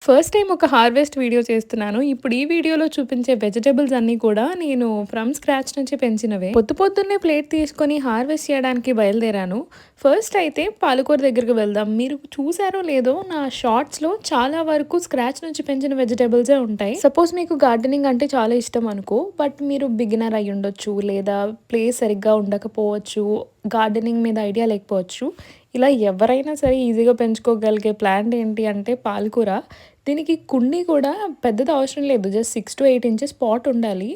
First time ఒక harvest video చేస్తున్నాను. ఇప్పుడు ఈ వీడియోలో చూపించే వెజిటబుల్స్ అన్నీ కూడా నేను ఫ్రమ్ స్క్రాచ్ నుంచి పెంచినవే. పొద్దున్నే ప్లేట్ తీసుకొని హార్వెస్ట్ చేయడానికి బయలుదేరాను. ఫస్ట్ అయితే పాలకూర దగ్గరికి వెళ్దాం. మీరు చూసారో లేదో నా షార్ట్స్‌లో చాలా వరకు స్క్రాచ్ నుంచి పెంచిన వెజిటబుల్సే ఉంటాయి. సపోజ్ మీకు గార్డెనింగ్ అంటే చాలా ఇష్టం అనుకో, బట్ మీరు బిగినర్ అయ్యుండొచ్చు, లేదా ప్లేస్ సరిగ్గా ఉండకపోవచ్చు, గార్డెనింగ్ మీద ఐడియా లేకపోవచ్చు. ఇలా ఎవరైనా సరే ఈజీగా పెంచుకోగలిగే ప్లాంట్ ఏంటి అంటే పాలకూర. దీనికి కుండీ కూడా పెద్దది అవసరం లేదు. జస్ట్ 6-8 ఇంచెస్ పాట్ ఉండాలి.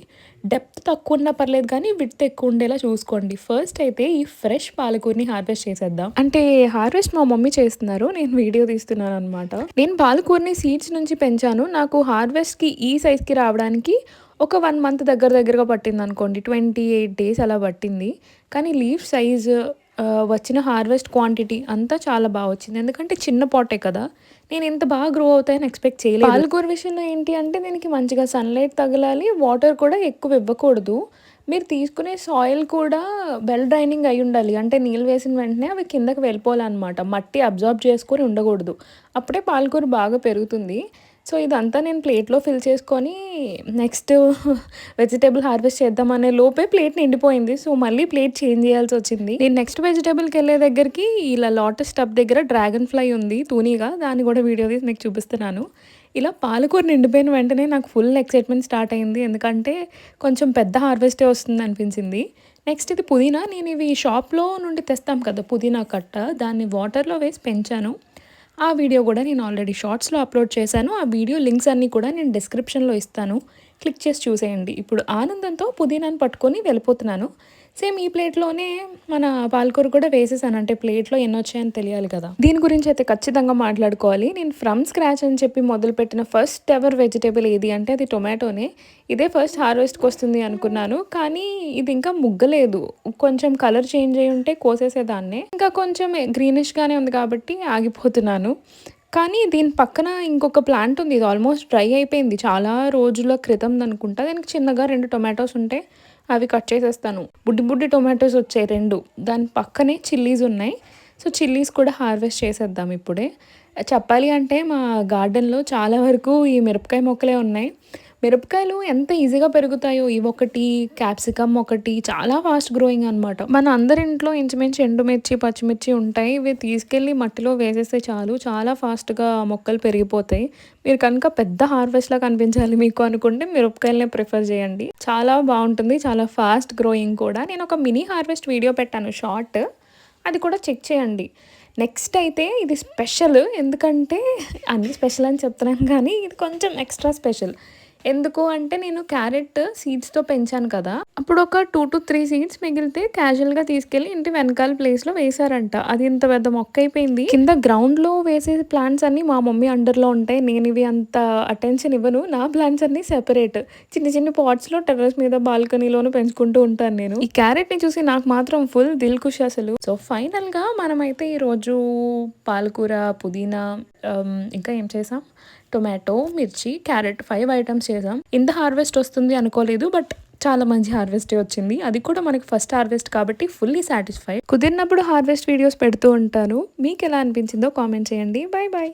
డెప్త్ తక్కువ ఉన్నా పర్లేదు కానీ విడ్త్ ఎక్కువ ఉండేలా చూసుకోండి. ఫస్ట్ అయితే ఈ ఫ్రెష్ పాలకూరని హార్వెస్ట్ చేసేద్దాం. అంటే హార్వెస్ట్ మా మమ్మీ చేస్తున్నారు. నేను వీడియో తీస్తున్నాను అనమాట. నేను పాలకూరని సీడ్స్ నుంచి పెంచాను. నాకు హార్వెస్ట్‌కి ఈ సైజ్‌కి రావడానికి ఒక 1 మంత్ దగ్గరగా పట్టిందనుకోండి. 28 డేస్ అలా పట్టింది. కానీ లీఫ్ సైజు వచ్చిన హార్వెస్ట్ క్వాంటిటీ అంతా చాలా బాగా వచ్చింది. ఎందుకంటే చిన్న పాటే కదా! నేను ఇంత బాగా గ్రో అవుతాయని ఎక్స్‌పెక్ట్ చేయలేదు. పాలకూర విషయంలో ఏంటి అంటే దీనికి మంచిగా సన్‌లైట్ తగలాలి. వాటర్ కూడా ఎక్కువ ఇవ్వకూడదు. మీరు తీసుకునే సాయిల్ కూడా వెల్ డ్రైనింగ్ అయ్యుండాలి. అంటే నీళ్ళు వేసిన వెంటనే అవి కిందకి వెళ్ళిపోవాలనమాట. మట్టి అబ్జార్బ్ చేసుకొని ఉండకూడదు. అప్పుడే పాలకూర బాగా పెరుగుతుంది. సో, ఇదంతా నేను ప్లేట్‌లో ఫిల్ చేసుకొని నెక్స్ట్ వెజిటబుల్ హార్వెస్ట్ చేద్దామనే లోపే ప్లేట్ నిండిపోయింది. సో, మళ్ళీ ప్లేట్ చేంజ్ చేయాల్సొచ్చింది. నేను నెక్స్ట్ వెజిటబుల్‌కెళ్ళే దగ్గరికి ఇలా లోటస్ టబ్ దగ్గర డ్రాగన్ ఫ్లై ఉంది తూనీగా. దాన్ని కూడా వీడియో తీసి మీకు చూపిస్తున్నాను. ఇలా పాలకూర నిండిపోయిన వెంటనే నాకు ఫుల్ ఎక్సైట్‌మెంట్ స్టార్ట్ అయింది. ఎందుకంటే కొంచెం పెద్ద హార్వెస్టే వస్తుందనిపించింది. నెక్స్ట్ ఇది పుదీనా. నేను ఇవి షాప్‌లో నుండి తెస్తాం కదా! పుదీనా కట్ట. దాన్ని వాటర్‌లో వేసి పెంచాను. ఆ వీడియో కూడా నేను ఆల్రెడీ షార్ట్స్‌లో అప్లోడ్ చేశాను. ఆ వీడియో లింక్స్ అన్నీ కూడా నేను డిస్క్రిప్షన్‌లో ఇస్తాను. క్లిక్ చేసి చూసేయండి. ఇప్పుడు ఆనందంతో పుదీనాను పట్టుకొని వెళ్ళిపోతున్నాను. సేమ్ ఈ ప్లేట్‌లోనే మన పాలకూర కూడా వేసేసాను. అంటే ప్లేట్‌లో ఎన్నొచ్చాయని తెలియాలి కదా! దీని గురించి అయితే ఖచ్చితంగా మాట్లాడుకోవాలి. నేను ఫ్రమ్ స్క్రాచ్ అని చెప్పి మొదలుపెట్టిన ఫస్ట్ ఎవర్ వెజిటబుల్ ఏది అంటే అది టొమాటోనే. ఇదే ఫస్ట్ హార్వెస్ట్‌కొస్తుంది అనుకున్నాను. కానీ ఇది ఇంకా ముగ్గలేదు. కొంచెం కలర్ చేంజ్ అయ్యి ఉంటే కోసేసేదాన్నే. ఇంకా కొంచెం గ్రీనిష్‌గానే ఉంది కాబట్టి ఆగిపోతున్నాను. కానీ దీని పక్కన ఇంకొక ప్లాంట్ ఉంది. ఇది ఆల్మోస్ట్ డ్రై అయిపోయింది. చాలా రోజుల క్రితందనుకుంటా. దానికి చిన్నగా 2 టొమాటోస్ ఉంటే అవి కట్ చేసేస్తాను. బుడ్డి బుడ్డి టొమాటోస్ వచ్చాయి 2. దాని పక్కనే చిల్లీస్ ఉన్నాయి. సో, చిల్లీస్ కూడా హార్వెస్ట్ చేసేద్దాం ఇప్పుడే. చెప్పాలి అంటే మా గార్డెన్‌లో చాలా వరకు ఈ మిరపకాయ మొక్కలే ఉన్నాయి. మిరపకాయలు ఎంత ఈజీగా పెరుగుతాయో ఇవొకటి, క్యాప్సికమ్ ఒకటి చాలా ఫాస్ట్ గ్రోయింగ్ అనమాట. మన అందరి ఇంట్లో ఇంచుమించు ఎండుమిర్చి, పచ్చిమిర్చి ఉంటాయి. ఇవి తీసుకెళ్ళి మట్టిలో వేసేస్తే చాలు చాలా ఫాస్ట్‌గా మొక్కలు పెరిగిపోతాయి. మీరు కనుక పెద్ద హార్వెస్ట్‌లా కనిపించాలి మీకు అనుకుంటే మిరపకాయలనే ప్రిఫర్ చేయండి. చాలా బావుంటుంది. చాలా ఫాస్ట్ గ్రోయింగ్ కూడా. నేను ఒక మినీ హార్వెస్ట్ వీడియో పెట్టాను షార్ట్. అది కూడా చెక్ చేయండి. నెక్స్ట్ అయితే ఇది స్పెషల్. ఎందుకంటే అన్నీ స్పెషల్ అని చెప్తున్నాను కానీ ఇది కొంచెం ఎక్స్ట్రా స్పెషల్. ఎందుకు అంటే నేను క్యారెట్ సీడ్స్‌తో పెంచాను కదా! అప్పుడు ఒక 2-3 సీడ్స్ మిగిలితే క్యాజువల్‌గా తీసుకెళ్ళి ఇంటి వెనకాల ప్లేస్‌లో వేశారంట. అది ఇంత పెద్ద మొక్క అయిపోయింది. కింద గ్రౌండ్‌లో వేసే ప్లాంట్స్ అన్నీ మా మమ్మీ అండర్‌లో ఉంటాయి. నేను ఇవి అంత అటెన్షన్ ఇవ్వను. నా ప్లాంట్స్ అన్నీ సెపరేట్. చిన్న చిన్న పాట్స్‌లో టెర్రస్ మీద బాల్కనీలోను పెంచుకుంటూ ఉంటాను నేను. ఈ క్యారెట్‌ని చూసి నాకు మాత్రం ఫుల్ దిల్ ఖుష్ అసలు. సో, ఫైనల్‌గా మనమైతే ఈరోజు పాలకూర, పుదీనా ఇంకా ఏం చేసాం? టొమాటో, మిర్చి, క్యారెట్ 5 ఐటెమ్స్ చేసాం. ఇంత హార్వెస్ట్ వస్తుంది అనుకోలేదు. బట్ చాలా మంచి హార్వెస్టే వచ్చింది. అది కూడా మనకి ఫస్ట్ హార్వెస్ట్ కాబట్టి ఫుల్లీ సాటిస్ఫైడ్. కుదిరినప్పుడు హార్వెస్ట్ వీడియోస్ పెడుతూ ఉంటాను. మీకెలా అనిపించిందో కామెంట్ చేయండి. Bye bye.